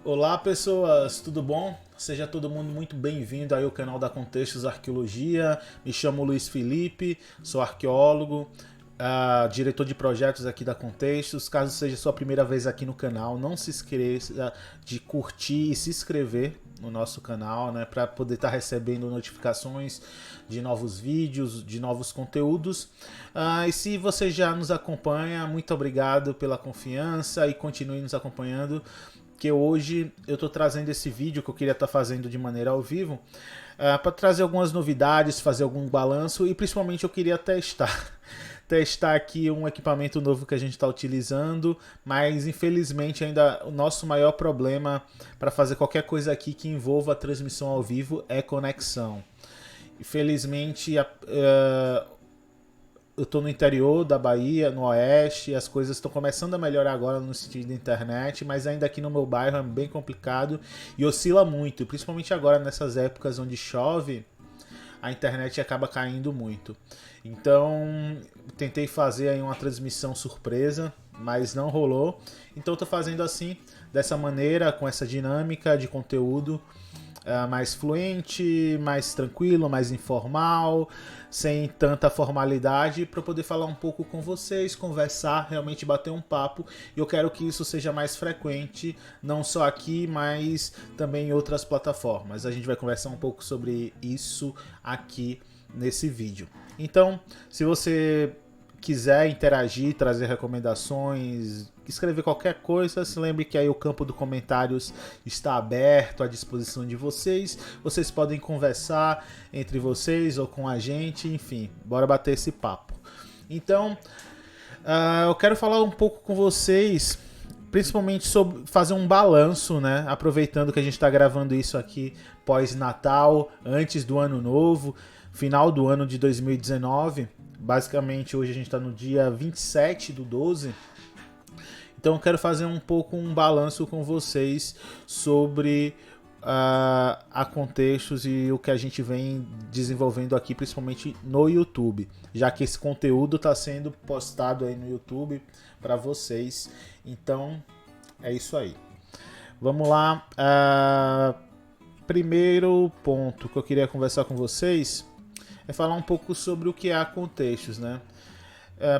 Olá pessoas, tudo bom? Seja todo mundo muito bem-vindo aí ao canal da Contextos Arqueologia. Me chamo Luiz Felipe, sou arqueólogo, diretor de projetos aqui da Contextos. Caso seja sua primeira vez aqui no canal, não se esqueça de curtir e se inscrever no nosso canal, né, para poder estar recebendo notificações de novos vídeos, de novos conteúdos. E se você já nos acompanha, muito obrigado pela confiança e continue nos acompanhando, que hoje eu estou trazendo esse vídeo que eu queria estar fazendo de maneira ao vivo, para trazer algumas novidades, fazer algum balanço e principalmente eu queria testar aqui um equipamento novo que a gente está utilizando, mas infelizmente ainda o nosso maior problema para fazer qualquer coisa aqui que envolva a transmissão ao vivo é conexão. Infelizmente eu estou no interior da Bahia, no oeste, as coisas estão começando a melhorar agora no sentido da internet, mas ainda aqui no meu bairro é bem complicado e oscila muito, principalmente agora nessas épocas onde chove, a internet acaba caindo muito. Então, tentei fazer aí uma transmissão surpresa, mas não rolou. Então, estou fazendo assim, dessa maneira, com essa dinâmica de conteúdo, mais fluente, mais tranquilo, mais informal, sem tanta formalidade, para poder falar um pouco com vocês, conversar, realmente bater um papo. E eu quero que isso seja mais frequente, não só aqui, mas também em outras plataformas. A gente vai conversar um pouco sobre isso aqui nesse vídeo. Então, se você quiser interagir, trazer recomendações, escrever qualquer coisa, se lembre que aí o campo dos comentários está aberto à disposição de vocês. Vocês podem conversar entre vocês ou com a gente, enfim, bora bater esse papo. Então, eu quero falar um pouco com vocês, principalmente sobre fazer um balanço, né? Aproveitando que a gente está gravando isso aqui pós-Natal, antes do Ano Novo, final do ano de 2019. Basicamente, hoje a gente está no dia 27/12. Então, eu quero fazer um pouco um balanço com vocês sobre a Contextos e o que a gente vem desenvolvendo aqui, principalmente no YouTube, já que esse conteúdo está sendo postado aí no YouTube para vocês. Então, é isso aí. Vamos lá. Primeiro ponto que eu queria conversar com vocês é falar um pouco sobre o que é a Contextos, né?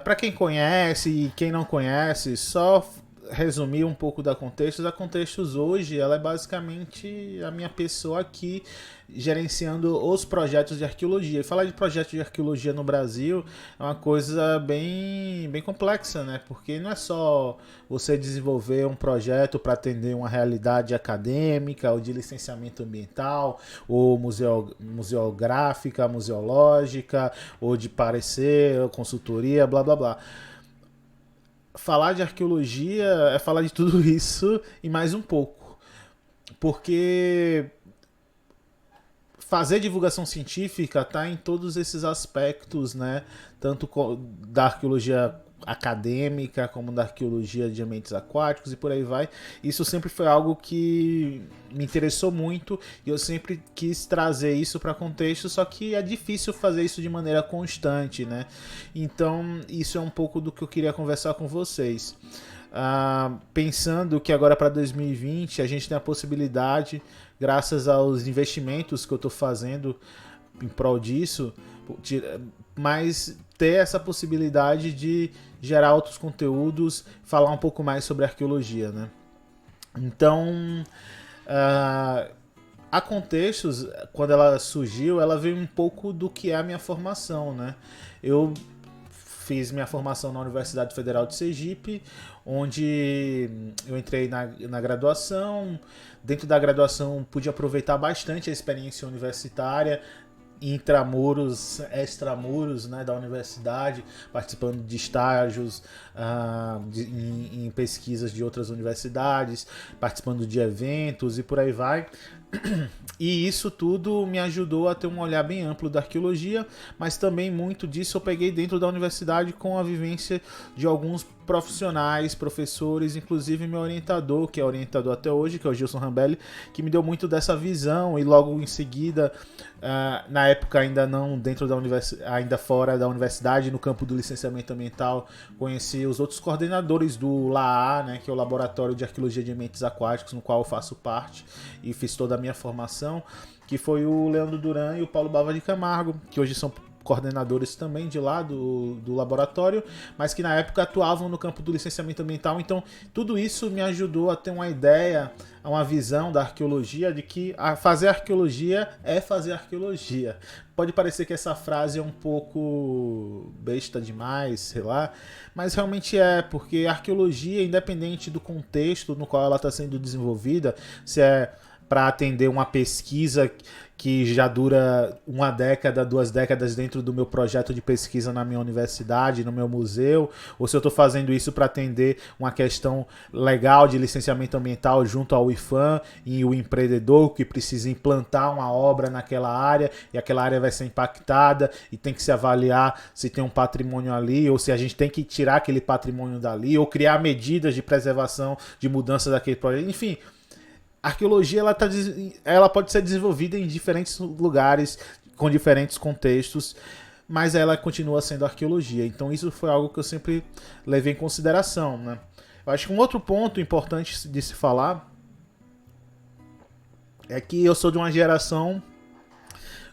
Para quem conhece e quem não conhece, só resumir um pouco da Contextos. A Contextos hoje ela é basicamente a minha pessoa aqui gerenciando os projetos de arqueologia. E falar de projetos de arqueologia no Brasil é uma coisa bem complexa, né? Porque não é só você desenvolver um projeto para atender uma realidade acadêmica ou de licenciamento ambiental, ou museográfica, museológica, ou de parecer, ou consultoria, blá blá blá. Falar de arqueologia é falar de tudo isso e mais um pouco. Porque fazer divulgação científica está em todos esses aspectos, né? Tanto da arqueologia acadêmica, como da arqueologia de ambientes aquáticos e por aí vai. Isso sempre foi algo que me interessou muito e eu sempre quis trazer isso para contexto, só que é difícil fazer isso de maneira constante, né? Então, isso é um pouco do que eu queria conversar com vocês. Pensando que agora para 2020 a gente tem a possibilidade, graças aos investimentos que eu estou fazendo em prol disso, mas ter essa possibilidade de gerar outros conteúdos, falar um pouco mais sobre arqueologia, né? Então, a Contextos, quando ela surgiu, ela veio um pouco do que é a minha formação, né? Eu fiz minha formação na Universidade Federal de Sergipe, onde eu entrei na graduação. Dentro da graduação pude aproveitar bastante a experiência universitária, intramuros, extramuros, né, da universidade, participando de estágios em pesquisas de outras universidades, participando de eventos e por aí vai. E isso tudo me ajudou a ter um olhar bem amplo da arqueologia, mas também muito disso eu peguei dentro da universidade com a vivência de alguns profissionais, professores, inclusive meu orientador, que é orientador até hoje, que é o Gilson Rambelli, que me deu muito dessa visão. E logo em seguida, na época ainda não dentro da universidade, ainda fora da universidade, no campo do licenciamento ambiental, conheci os outros coordenadores do LAA, né, que é o Laboratório de Arqueologia de Ambientes Aquáticos, no qual eu faço parte e fiz toda a minha formação, que foi o Leandro Duran e o Paulo Bava de Camargo, que hoje são coordenadores também de lá do laboratório, mas que na época atuavam no campo do licenciamento ambiental. Então tudo isso me ajudou a ter uma ideia, uma visão da arqueologia, de que fazer arqueologia é fazer arqueologia. Pode parecer que essa frase é um pouco besta demais, sei lá, mas realmente é, porque a arqueologia, independente do contexto no qual ela está sendo desenvolvida, se é para atender uma pesquisa que já dura 1 década, 2 décadas dentro do meu projeto de pesquisa na minha universidade, no meu museu, ou se eu estou fazendo isso para atender uma questão legal de licenciamento ambiental junto ao IFAM e o empreendedor que precisa implantar uma obra naquela área e aquela área vai ser impactada e tem que se avaliar se tem um patrimônio ali ou se a gente tem que tirar aquele patrimônio dali ou criar medidas de preservação, de mudança daquele projeto, enfim. A arqueologia ela pode ser desenvolvida em diferentes lugares, com diferentes contextos, mas ela continua sendo arqueologia. Então isso foi algo que eu sempre levei em consideração, né? Eu acho que um outro ponto importante de se falar é que eu sou de uma geração,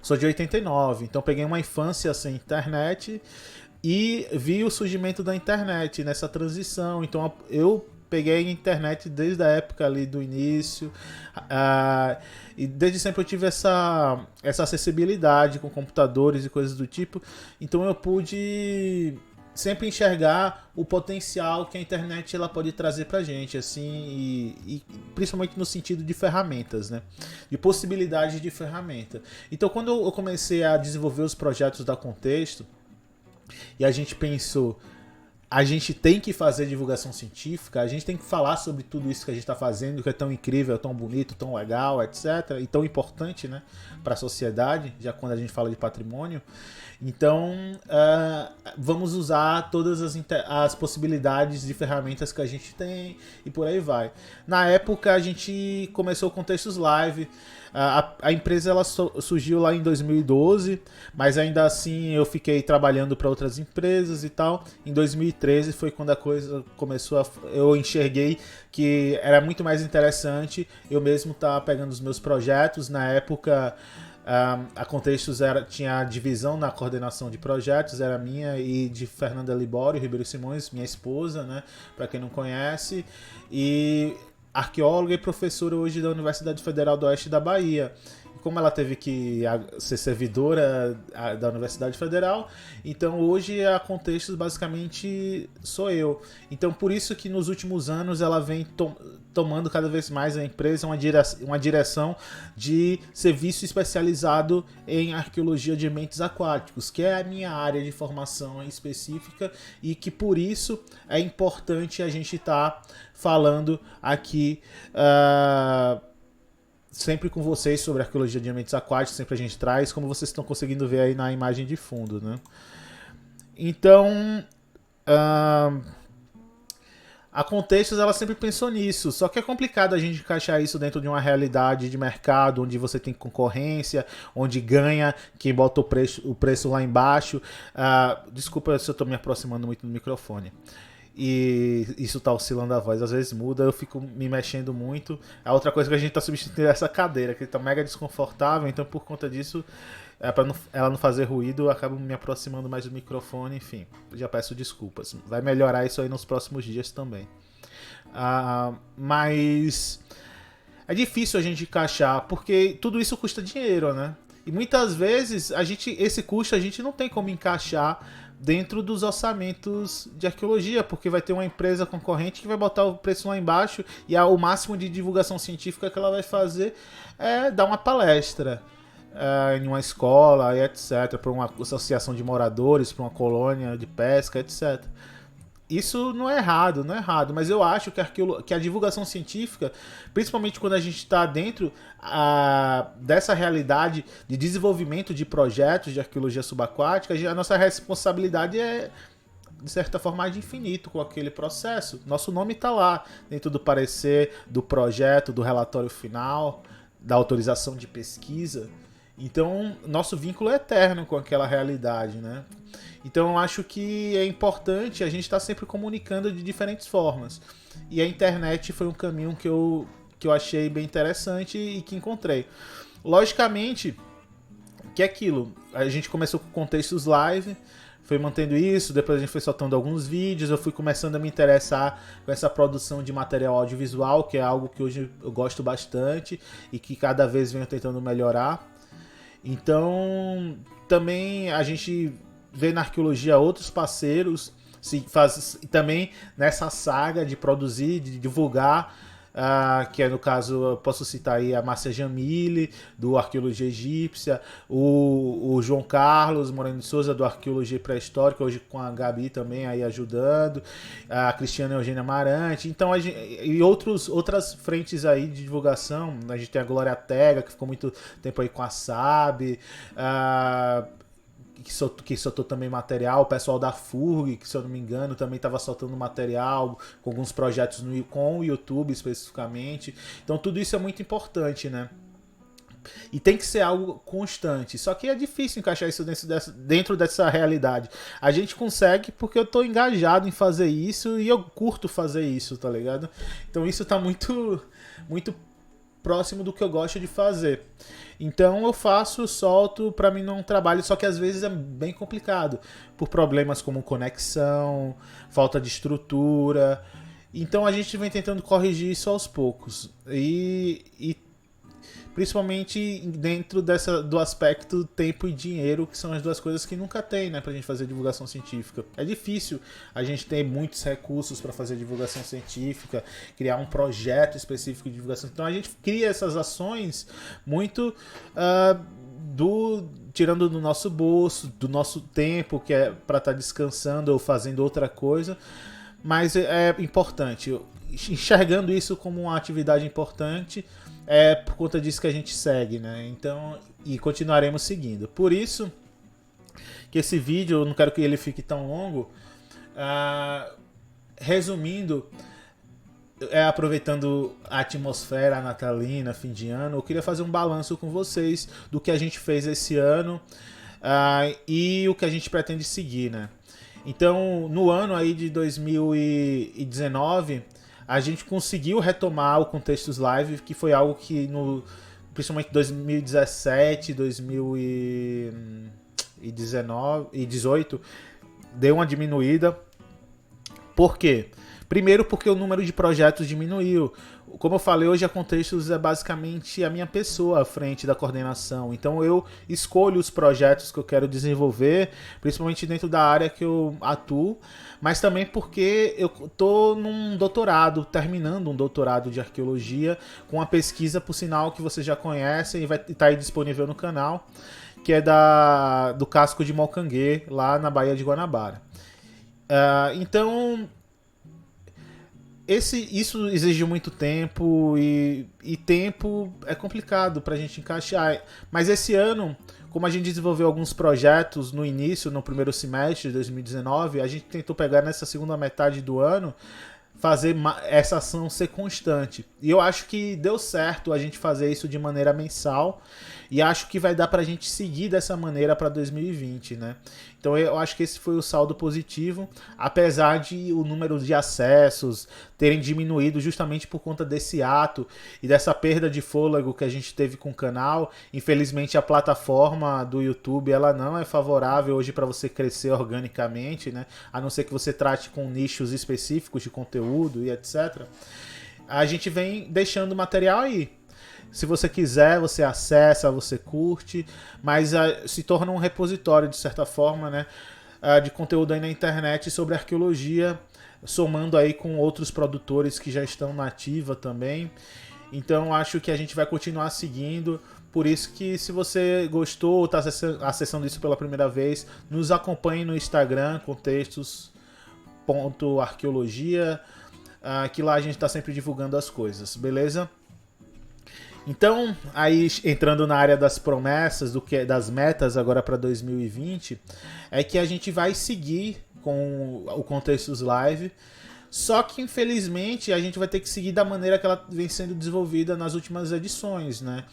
sou de 89, então peguei uma infância sem internet e vi o surgimento da internet nessa transição. Então eu peguei a internet desde a época ali do início, e desde sempre eu tive essa acessibilidade com computadores e coisas do tipo, então eu pude sempre enxergar o potencial que a internet ela pode trazer pra gente, assim, e principalmente no sentido de ferramentas, né? De possibilidades de ferramenta. Então quando eu comecei a desenvolver os projetos da Contexto, e a gente pensou, a gente tem que fazer divulgação científica, a gente tem que falar sobre tudo isso que a gente está fazendo, que é tão incrível, tão bonito, tão legal, etc. E tão importante, né, para a sociedade, já quando a gente fala de patrimônio. Então, vamos usar todas as possibilidades de ferramentas que a gente tem e por aí vai. Na época, a gente começou o Contextos Live. A empresa ela surgiu lá em 2012, mas ainda assim eu fiquei trabalhando para outras empresas e tal. Em 2013 foi quando a coisa começou eu enxerguei que era muito mais interessante eu mesmo estar pegando os meus projetos. Na época, a Contextos tinha a divisão na coordenação de projetos, era minha e de Fernanda Libório Ribeiro Simões, minha esposa, né, para quem não conhece, e arqueóloga e professora hoje da Universidade Federal do Oeste da Bahia. Como ela teve que ser servidora da Universidade Federal, então hoje a Contextos basicamente sou eu. Então por isso que nos últimos anos ela vem tomando cada vez mais a empresa uma direção de serviço especializado em arqueologia de ambientes aquáticos, que é a minha área de formação específica e que por isso é importante a gente estar falando aqui sempre com vocês sobre arqueologia de ambientes aquáticos, sempre a gente traz, como vocês estão conseguindo ver aí na imagem de fundo, né? Então, a Contextos ela sempre pensou nisso, só que é complicado a gente encaixar isso dentro de uma realidade de mercado, onde você tem concorrência, onde ganha quem bota o preço lá embaixo. Desculpa se eu estou me aproximando muito do microfone. E isso tá oscilando a voz, às vezes muda, eu fico me mexendo muito. A outra coisa que a gente tá substituindo é essa cadeira, que tá mega desconfortável, então por conta disso, para ela não fazer ruído, eu acabo me aproximando mais do microfone, enfim, já peço desculpas. Vai melhorar isso aí nos próximos dias também. Mas é difícil a gente encaixar, porque tudo isso custa dinheiro, né? E muitas vezes esse custo a gente não tem como encaixar dentro dos orçamentos de arqueologia, porque vai ter uma empresa concorrente que vai botar o preço lá embaixo e o máximo de divulgação científica que ela vai fazer é dar uma palestra em uma escola, etc., para uma associação de moradores, para uma colônia de pesca, etc. isso não é errado, não é errado, mas eu acho que a divulgação científica, principalmente quando a gente está dentro dessa realidade de desenvolvimento de projetos de arqueologia subaquática, a nossa responsabilidade é, de certa forma, de infinito com aquele processo. Nosso nome está lá, dentro do parecer, do projeto, do relatório final, da autorização de pesquisa. Então, nosso vínculo é eterno com aquela realidade, né? Então, eu acho que é importante a gente estar sempre comunicando de diferentes formas. E a internet foi um caminho que eu achei bem interessante e que encontrei. Logicamente, que é aquilo. A gente começou com contextos live, foi mantendo isso, depois a gente foi soltando alguns vídeos, eu fui começando a me interessar com essa produção de material audiovisual, que é algo que hoje eu gosto bastante e que cada vez venho tentando melhorar. Então, também a gente vê na arqueologia outros parceiros também nessa saga de produzir, de divulgar, que é no caso, eu posso citar aí a Márcia Jamile, do Arqueologia Egípcia, o João Carlos Moreno de Souza, do Arqueologia Pré-Histórica, hoje com a Gabi também aí ajudando, a Cristiana Eugênia Amarante, então e outras frentes aí de divulgação. A gente tem a Glória Tega, que ficou muito tempo aí com a SAB, que soltou também material, o pessoal da FURG, que se eu não me engano também estava soltando material com alguns projetos com o YouTube especificamente. Então tudo isso é muito importante, né? E tem que ser algo constante. Só que é difícil encaixar isso dentro dessa realidade. A gente consegue porque eu tô engajado em fazer isso e eu curto fazer isso, tá ligado? Então isso tá muito, muito próximo do que eu gosto de fazer. Então eu faço, solto, pra mim não trabalho, só que às vezes é bem complicado, por problemas como conexão, falta de estrutura. Então a gente vem tentando corrigir isso aos poucos. E principalmente dentro do aspecto tempo e dinheiro, que são as duas coisas que nunca tem, né, pra gente fazer divulgação científica. É difícil a gente ter muitos recursos para fazer divulgação científica, criar um projeto específico de divulgação. Então a gente cria essas ações muito tirando do nosso bolso, do nosso tempo, que é para estar descansando ou fazendo outra coisa. Mas é importante, enxergando isso como uma atividade importante, é por conta disso que a gente segue, né? Então, e continuaremos seguindo. Por isso que esse vídeo, eu não quero que ele fique tão longo. Resumindo, aproveitando a atmosfera natalina, fim de ano, eu queria fazer um balanço com vocês do que a gente fez esse ano e o que a gente pretende seguir, né? Então, no ano aí de 2019, a gente conseguiu retomar o Contextos Live, que foi algo que principalmente 2017, 2019 e 2018 deu uma diminuída. Por quê? Primeiro porque o número de projetos diminuiu. Como eu falei, hoje a Contextos é basicamente a minha pessoa à frente da coordenação. Então eu escolho os projetos que eu quero desenvolver, principalmente dentro da área que eu atuo, mas também porque eu estou num doutorado, terminando um doutorado de arqueologia, com uma pesquisa, por sinal, que vocês já conhecem e vai estar aí disponível no canal, que é do casco de Mocanguê, lá na Baía de Guanabara. Então, isso exige muito tempo e tempo é complicado pra gente encaixar. Mas esse ano, como a gente desenvolveu alguns projetos no início, no primeiro semestre de 2019, a gente tentou pegar nessa segunda metade do ano, fazer essa ação ser constante. E eu acho que deu certo a gente fazer isso de maneira mensal e acho que vai dar pra gente seguir dessa maneira para 2020, né? Então eu acho que esse foi o saldo positivo, apesar de o número de acessos terem diminuído justamente por conta desse ato e dessa perda de fôlego que a gente teve com o canal. Infelizmente a plataforma do YouTube ela não é favorável hoje para você crescer organicamente, né? A não ser que você trate com nichos específicos de conteúdo e etc. A gente vem deixando material aí. Se você quiser, você acessa, você curte, mas se torna um repositório, de certa forma, né, de conteúdo aí na internet sobre arqueologia, somando aí com outros produtores que já estão na ativa também. Então acho que a gente vai continuar seguindo. Por isso que se você gostou ou está acessando isso pela primeira vez, nos acompanhe no Instagram, Contextos arqueologia, que lá a gente está sempre divulgando as coisas, beleza? Então, aí entrando na área das promessas, das metas agora para 2020, é que a gente vai seguir com o Contextos Live, só que infelizmente a gente vai ter que seguir da maneira que ela vem sendo desenvolvida nas últimas edições, né?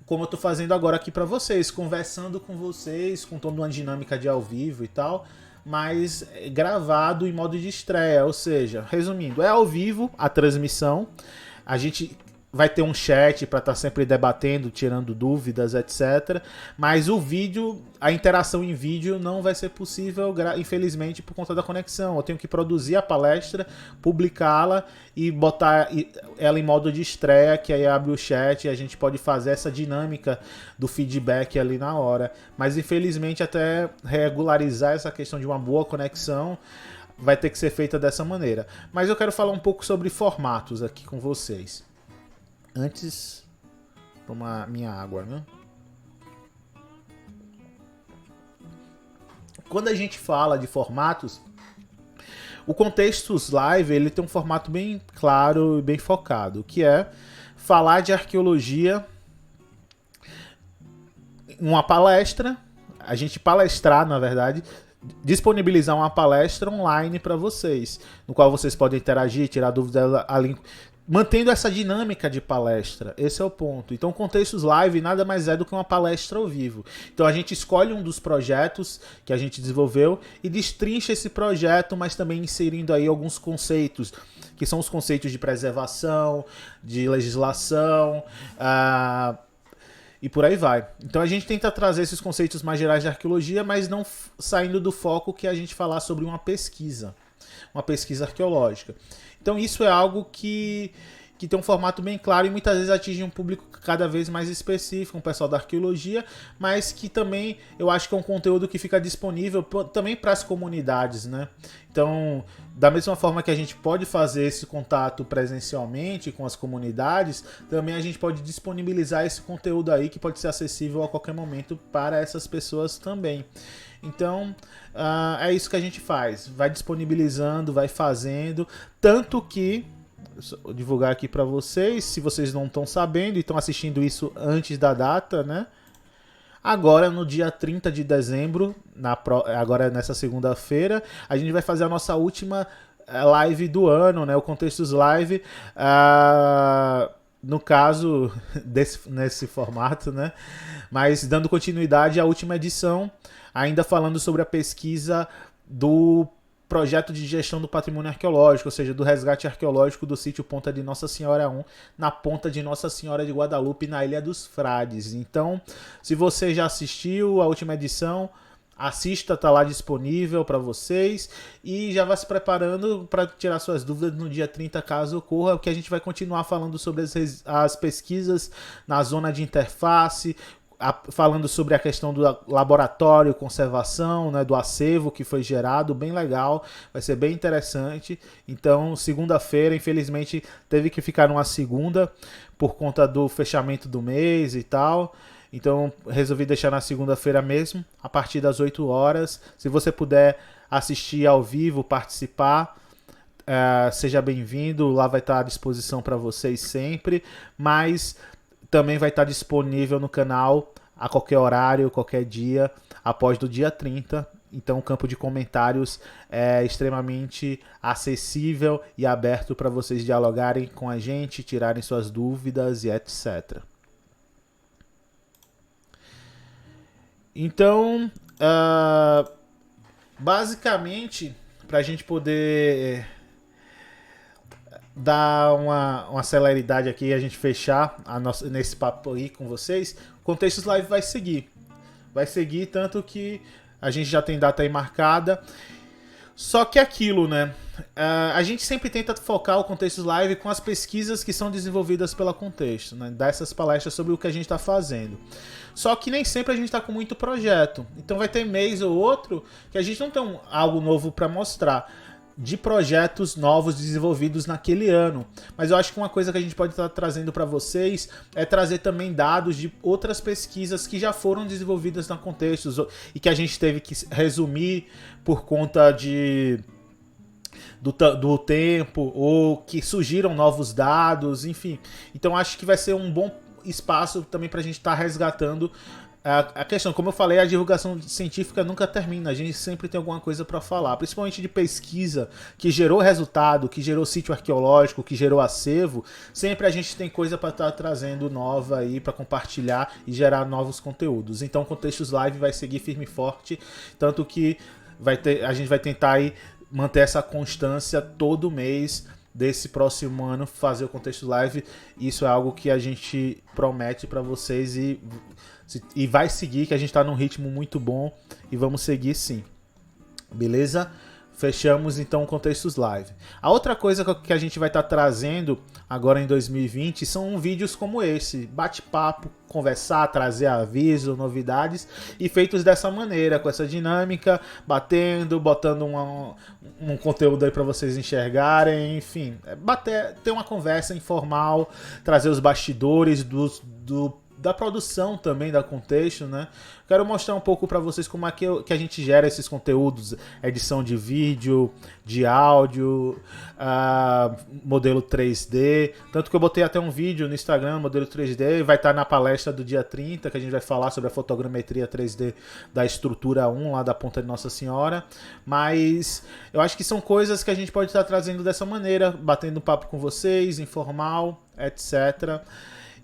Como eu estou fazendo agora aqui para vocês, conversando com vocês, com toda uma dinâmica de ao vivo e tal, mas gravado em modo de estreia, ou seja, resumindo, é ao vivo a transmissão, a gente vai ter um chat para estar sempre debatendo, tirando dúvidas, etc. Mas o vídeo, a interação em vídeo não vai ser possível, infelizmente, por conta da conexão. Eu tenho que produzir a palestra, publicá-la e botar ela em modo de estreia, que aí abre o chat e a gente pode fazer essa dinâmica do feedback ali na hora. Mas infelizmente, até regularizar essa questão de uma boa conexão, vai ter que ser feita dessa maneira. Mas eu quero falar um pouco sobre formatos aqui com vocês. Antes, tomar minha água, né? Quando a gente fala de formatos, o Contextos Live ele tem um formato bem claro e bem focado, que é falar de arqueologia, uma palestra, a gente palestrar, na verdade, disponibilizar uma palestra online para vocês, no qual vocês podem interagir, tirar dúvidas ali, mantendo essa dinâmica de palestra. Esse é o ponto. Então, o Contextos Live nada mais é do que uma palestra ao vivo. Então, a gente escolhe um dos projetos que a gente desenvolveu e destrincha esse projeto, mas também inserindo aí alguns conceitos, que são os conceitos de preservação, de legislação, e por aí vai. Então, a gente tenta trazer esses conceitos mais gerais de arqueologia, mas não saindo do foco que a gente falar sobre uma pesquisa arqueológica. Então isso é algo que tem um formato bem claro e muitas vezes atinge um público cada vez mais específico, um pessoal da arqueologia, mas que também eu acho que é um conteúdo que fica disponível também para as comunidades, né? Então, da mesma forma que a gente pode fazer esse contato presencialmente com as comunidades, também a gente pode disponibilizar esse conteúdo aí que pode ser acessível a qualquer momento para essas pessoas também. Então, é isso que a gente faz. Vai disponibilizando, vai fazendo. Tanto que, vou divulgar aqui para vocês, se vocês não estão sabendo e estão assistindo isso antes da data, né? Agora, no dia 30 de dezembro, agora nessa segunda-feira, a gente vai fazer a nossa última live do ano, né? O Contextos Live. No caso, nesse formato, né? Mas dando continuidade à última edição, ainda falando sobre a pesquisa do projeto de gestão do patrimônio arqueológico, ou seja, do resgate arqueológico do sítio Ponta de Nossa Senhora 1, na Ponta de Nossa Senhora de Guadalupe, na Ilha dos Frades. Então, se você já assistiu a última edição, assista, tá lá disponível para vocês e já vá se preparando para tirar suas dúvidas no dia 30, caso ocorra, porque a gente vai continuar falando sobre as pesquisas na zona de interface, falando sobre a questão do laboratório, conservação, né, do acervo que foi gerado, bem legal, vai ser bem interessante. Então, segunda-feira, infelizmente, teve que ficar numa segunda por conta do fechamento do mês e tal. Então, resolvi deixar na segunda-feira mesmo, a partir das 8 horas. Se você puder assistir ao vivo, participar, seja bem-vindo. Lá vai estar à disposição para vocês sempre, mas também vai estar disponível no canal a qualquer horário, qualquer dia, após do dia 30. Então o campo de comentários é extremamente acessível e aberto para vocês dialogarem com a gente, tirarem suas dúvidas e etc. Então, basicamente, para a gente poder dar uma celeridade aqui e a gente fechar nesse papo aí com vocês, o Contextos Live vai seguir. Vai seguir, tanto que a gente já tem data aí marcada. Só que aquilo, né? A gente sempre tenta focar o Contextos Live com as pesquisas que são desenvolvidas pela Contexto, né? Dar essas palestras sobre o que a gente está fazendo. Só que nem sempre a gente está com muito projeto. Então vai ter mês ou outro que a gente não tem algo novo para mostrar de projetos novos desenvolvidos naquele ano. Mas eu acho que uma coisa que a gente pode estar trazendo para vocês é trazer também dados de outras pesquisas que já foram desenvolvidas na Contextos e que a gente teve que resumir por conta de do tempo, ou que surgiram novos dados, enfim. Então acho que vai ser um bom espaço também para a gente estar resgatando a questão. Como eu falei, a divulgação científica nunca termina, a gente sempre tem alguma coisa para falar, principalmente de pesquisa que gerou resultado, que gerou sítio arqueológico, que gerou acervo. Sempre a gente tem coisa para estar trazendo nova aí para compartilhar e gerar novos conteúdos. Então o Contextos Live vai seguir firme e forte, tanto que a gente vai tentar aí manter essa constância todo mês desse próximo ano, fazer o Contexto Live. Isso é algo que a gente promete para vocês e vai seguir, que a gente está num ritmo muito bom e vamos seguir sim. Beleza? Fechamos então o Contextos Live. A outra coisa que a gente vai estar trazendo agora em 2020 são vídeos como esse, bate-papo, conversar, trazer aviso, novidades, e feitos dessa maneira, com essa dinâmica, botando um conteúdo aí para vocês enxergarem, enfim, ter uma conversa informal, trazer os bastidores da produção também, da Contexto, né? Quero mostrar um pouco para vocês como é que a gente gera esses conteúdos, edição de vídeo, de áudio, modelo 3D, tanto que eu botei até um vídeo no Instagram, modelo 3D, vai estar na palestra do dia 30, que a gente vai falar sobre a fotogrametria 3D da estrutura 1, lá da Ponta de Nossa Senhora, mas eu acho que são coisas que a gente pode estar trazendo dessa maneira, batendo papo com vocês, informal, etc.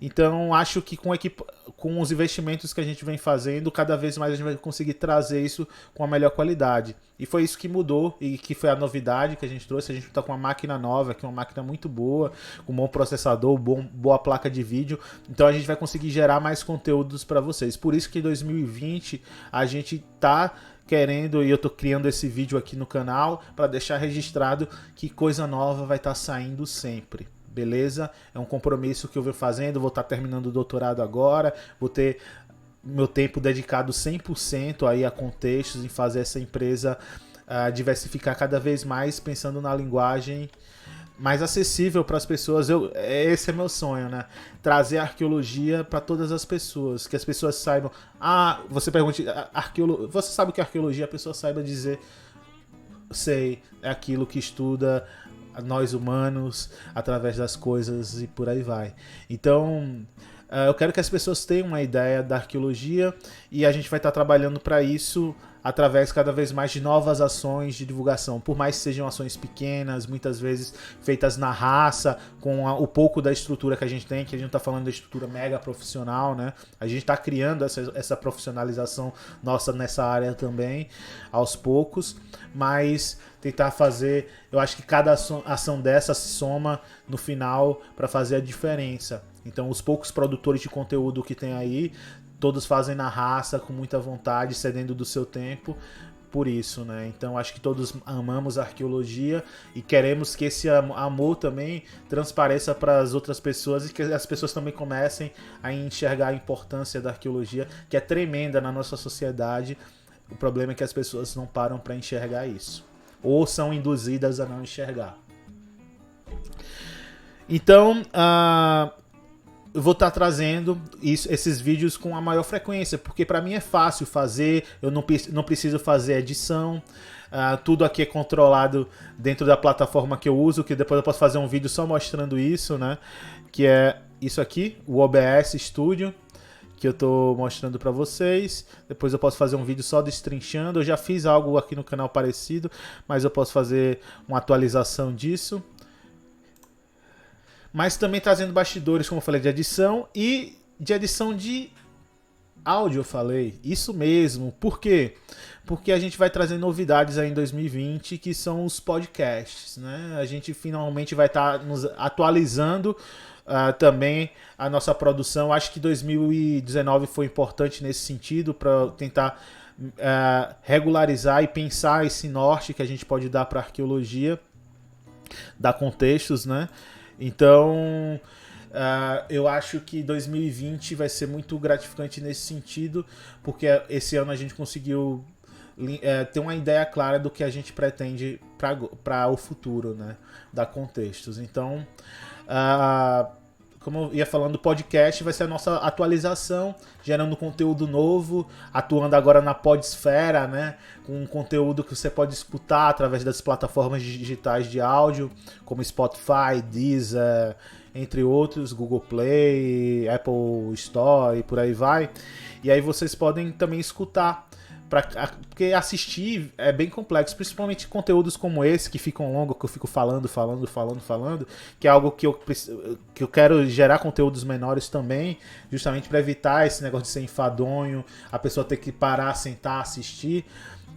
Então, acho que com os investimentos que a gente vem fazendo, cada vez mais a gente vai conseguir trazer isso com a melhor qualidade. E foi isso que mudou e que foi a novidade que a gente trouxe. A gente está com uma máquina nova, que é uma máquina muito boa, com um bom processador, boa placa de vídeo. Então, a gente vai conseguir gerar mais conteúdos para vocês. Por isso que em 2020 a gente está querendo, e eu tô criando esse vídeo aqui no canal para deixar registrado que coisa nova vai estar saindo sempre. Beleza? É um compromisso que eu venho fazendo, vou estar terminando o doutorado agora, vou ter meu tempo dedicado 100% aí a Contextos, em fazer essa empresa diversificar cada vez mais, pensando na linguagem mais acessível para as pessoas. Esse é meu sonho, né? Trazer a arqueologia para todas as pessoas, que as pessoas saibam. Você pergunta, você sabe o que é arqueologia? A pessoa saiba dizer, sei, é aquilo que estuda nós humanos através das coisas e por aí vai. Então, eu quero que as pessoas tenham uma ideia da arqueologia e a gente vai estar trabalhando para isso através cada vez mais de novas ações de divulgação, por mais que sejam ações pequenas, muitas vezes feitas na raça, com o pouco da estrutura que a gente tem, que a gente não está falando da estrutura mega profissional, né? A gente está criando essa profissionalização nossa nessa área também, aos poucos, mas tentar fazer, eu acho que cada ação dessa se soma no final para fazer a diferença. Então, os poucos produtores de conteúdo que tem aí, todos fazem na raça, com muita vontade, cedendo do seu tempo, por isso, né? Então acho que todos amamos a arqueologia e queremos que esse amor também transpareça para as outras pessoas e que as pessoas também comecem a enxergar a importância da arqueologia, que é tremenda na nossa sociedade. O problema é que as pessoas não param para enxergar isso, ou são induzidas a não enxergar. Então, eu vou estar trazendo esses vídeos com a maior frequência, porque para mim é fácil fazer, eu não preciso fazer edição, tudo aqui é controlado dentro da plataforma que eu uso, que depois eu posso fazer um vídeo só mostrando isso, né? Que é isso aqui, o OBS Studio, que eu estou mostrando para vocês. Depois eu posso fazer um vídeo só destrinchando, eu já fiz algo aqui no canal parecido, mas eu posso fazer uma atualização disso. Mas também trazendo bastidores, como eu falei, de edição e de edição de áudio, eu falei. Isso mesmo. Por quê? Porque a gente vai trazer novidades aí em 2020, que são os podcasts, né? A gente finalmente vai estar nos atualizando também a nossa produção. Acho que 2019 foi importante nesse sentido, para tentar regularizar e pensar esse norte que a gente pode dar para a arqueologia, dar contextos, né? Então, eu acho que 2020 vai ser muito gratificante nesse sentido, porque esse ano a gente conseguiu ter uma ideia clara do que a gente pretende para o futuro, né, da Contextos. Então, como eu ia falando, o podcast vai ser a nossa atualização, gerando conteúdo novo, atuando agora na Podesfera, né? Com um conteúdo que você pode escutar através das plataformas digitais de áudio, como Spotify, Deezer, entre outros, Google Play, Apple Store e por aí vai. E aí vocês podem também escutar. Porque assistir é bem complexo, principalmente conteúdos como esse, que ficam longos, que eu fico falando, que é algo que eu quero gerar conteúdos menores também, justamente para evitar esse negócio de ser enfadonho, a pessoa ter que parar, sentar, assistir.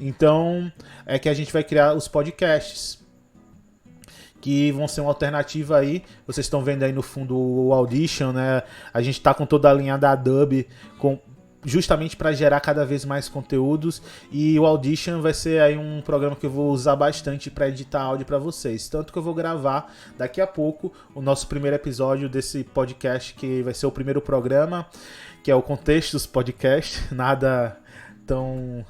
Então, é que a gente vai criar os podcasts, que vão ser uma alternativa aí. Vocês estão vendo aí no fundo o Audition, né? A gente tá com toda a linha da Adobe, justamente para gerar cada vez mais conteúdos, e o Audition vai ser aí um programa que eu vou usar bastante para editar áudio para vocês, tanto que eu vou gravar daqui a pouco o nosso primeiro episódio desse podcast, que vai ser o primeiro programa, que é o Contextos Podcast, nada tão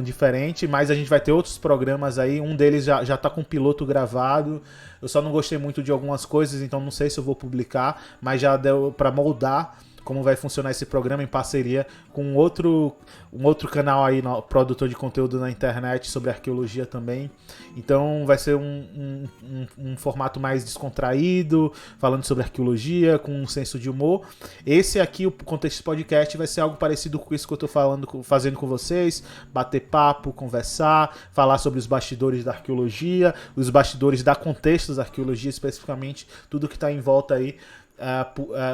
diferente, mas a gente vai ter outros programas aí, um deles já tá com o piloto gravado. Eu só não gostei muito de algumas coisas, então não sei se eu vou publicar, mas já deu para moldar como vai funcionar esse programa em parceria com um outro canal aí, produtor de conteúdo na internet sobre arqueologia também. Então vai ser um formato mais descontraído, falando sobre arqueologia, com um senso de humor. Esse aqui, o Contexto Podcast, vai ser algo parecido com isso que eu estou fazendo com vocês, bater papo, conversar, falar sobre os bastidores da arqueologia, os bastidores da Contextos da Arqueologia, especificamente tudo que está em volta aí,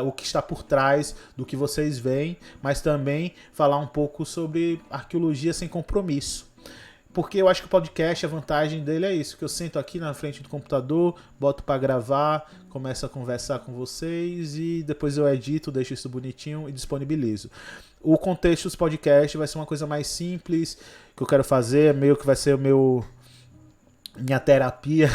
o que está por trás do que vocês veem, mas também falar um pouco sobre arqueologia sem compromisso. Porque eu acho que o podcast, a vantagem dele é isso, que eu sento aqui na frente do computador, boto para gravar, começo a conversar com vocês e depois eu edito, deixo isso bonitinho e disponibilizo. O Contextos Podcast vai ser uma coisa mais simples, que eu quero fazer, meio que vai ser minha terapia.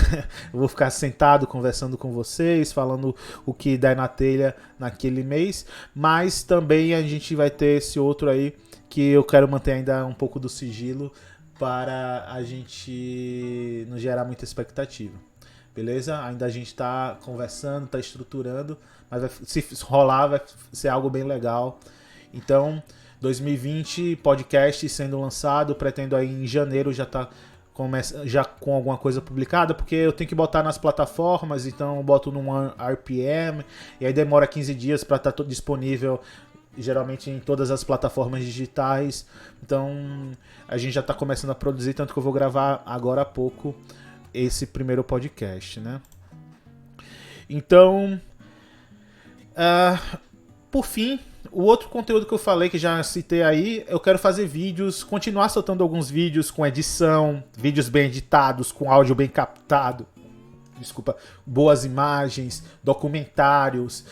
Eu vou ficar sentado conversando com vocês, falando o que der na telha naquele mês, mas também a gente vai ter esse outro aí que eu quero manter ainda um pouco do sigilo para a gente não gerar muita expectativa, beleza? Ainda a gente está conversando, está estruturando, mas se rolar vai ser algo bem legal. Então 2020, podcast sendo lançado, pretendo aí em janeiro já com alguma coisa publicada, porque eu tenho que botar nas plataformas, então eu boto num RPM, e aí demora 15 dias para estar disponível, geralmente em todas as plataformas digitais. Então a gente já está começando a produzir, tanto que eu vou gravar agora há pouco esse primeiro podcast, né? Então, por fim, o outro conteúdo que eu falei, que já citei aí, eu quero fazer vídeos, continuar soltando alguns vídeos com edição, vídeos bem editados, com áudio bem captado, boas imagens, documentários,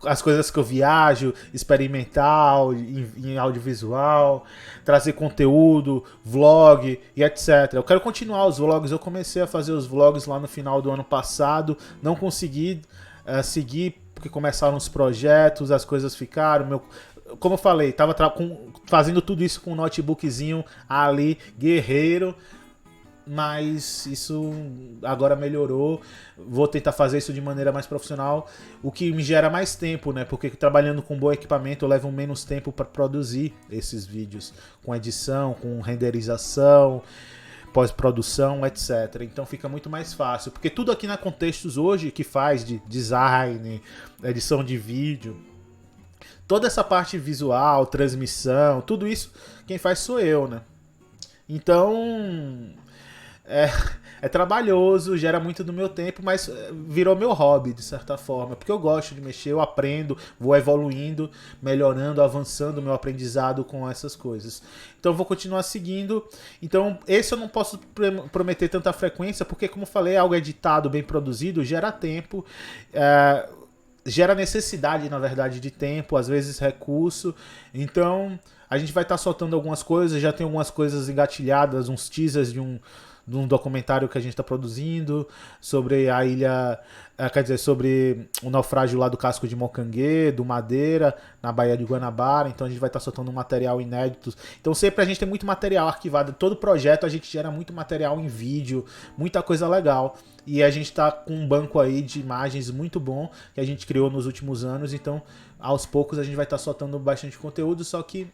as coisas que eu viajo, experimental, em audiovisual, trazer conteúdo, vlog e etc. Eu quero continuar os vlogs, eu comecei a fazer os vlogs lá no final do ano passado, não consegui seguir, porque começaram os projetos, as coisas ficaram. Como eu falei, estava fazendo tudo isso com um notebookzinho ali, guerreiro, mas isso agora melhorou. Vou tentar fazer isso de maneira mais profissional, o que me gera mais tempo, né? Porque trabalhando com bom equipamento eu levo menos tempo para produzir esses vídeos, com edição, com renderização, pós-produção, etc. Então fica muito mais fácil, porque tudo aqui na Contextos hoje que faz de design, edição de vídeo, toda essa parte visual, transmissão, tudo isso quem faz sou eu, né? Então é trabalhoso, gera muito do meu tempo, mas virou meu hobby, de certa forma, porque eu gosto de mexer, eu aprendo, vou evoluindo, melhorando, avançando o meu aprendizado com essas coisas. Então eu vou continuar seguindo. Então esse eu não posso prometer tanta frequência, porque como eu falei, algo editado, bem produzido, gera tempo, gera necessidade, na verdade, de tempo, às vezes recurso. Então a gente vai estar soltando algumas coisas, já tem algumas coisas engatilhadas, uns teasers de um documentário que a gente está produzindo, sobre a ilha, quer dizer, sobre o naufrágio lá do casco de Mocanguê, do Madeira, na Baía de Guanabara. Então a gente vai estar soltando um material inédito. Então sempre a gente tem muito material arquivado. Todo projeto a gente gera muito material em vídeo, muita coisa legal. E a gente está com um banco aí de imagens muito bom que a gente criou nos últimos anos. Então aos poucos a gente vai estar soltando bastante conteúdo, só que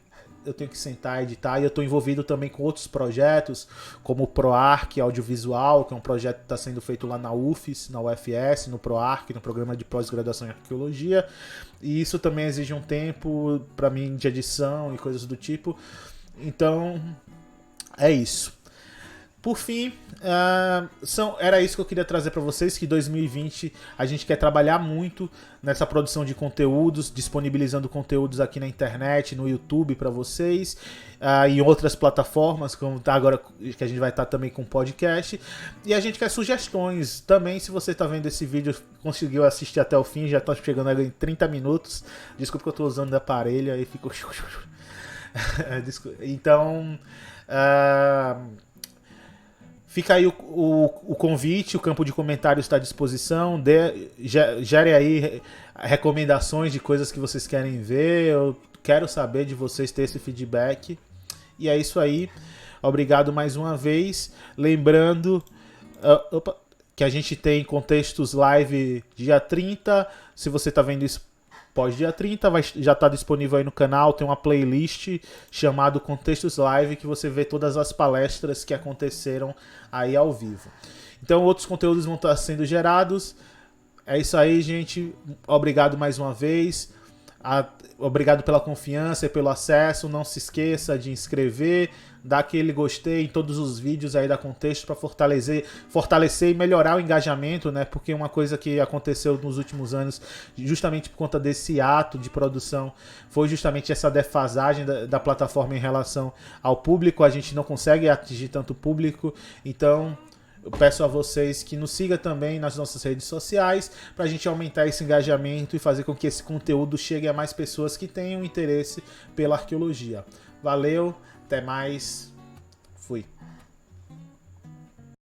eu tenho que sentar e editar, e eu estou envolvido também com outros projetos, como o ProArc Audiovisual, que é um projeto que está sendo feito lá na UFES, na UFS, no ProArc, no programa de pós-graduação em arqueologia, e isso também exige um tempo para mim de edição e coisas do tipo. Então é isso. Por fim, era isso que eu queria trazer para vocês, que 2020 a gente quer trabalhar muito nessa produção de conteúdos, disponibilizando conteúdos aqui na internet, no YouTube para vocês, em outras plataformas, como tá agora que a gente vai estar também com podcast. E a gente quer sugestões também. Se você está vendo esse vídeo, conseguiu assistir até o fim, já está chegando em 30 minutos. Desculpa que eu estou usando o aparelho, aí ficou... Então... fica aí o convite, o campo de comentários está à disposição. Gere aí recomendações de coisas que vocês querem ver. Eu quero saber de vocês, ter esse feedback. E é isso aí. Obrigado mais uma vez. Lembrando que a gente tem Contextos Live dia 30. Se você está vendo isso pós-dia 30, já está disponível aí no canal, tem uma playlist chamada Contextos Live, que você vê todas as palestras que aconteceram aí ao vivo. Então outros conteúdos vão estar sendo gerados. É isso aí, gente. Obrigado mais uma vez. Obrigado pela confiança e pelo acesso. Não se esqueça de inscrever, dar aquele gostei em todos os vídeos aí da Contexto para fortalecer e melhorar o engajamento, né? Porque uma coisa que aconteceu nos últimos anos, justamente por conta desse ato de produção, foi justamente essa defasagem da plataforma em relação ao público. A gente não consegue atingir tanto público, então eu peço a vocês que nos sigam também nas nossas redes sociais para a gente aumentar esse engajamento e fazer com que esse conteúdo chegue a mais pessoas que tenham interesse pela arqueologia. Valeu, até mais, fui!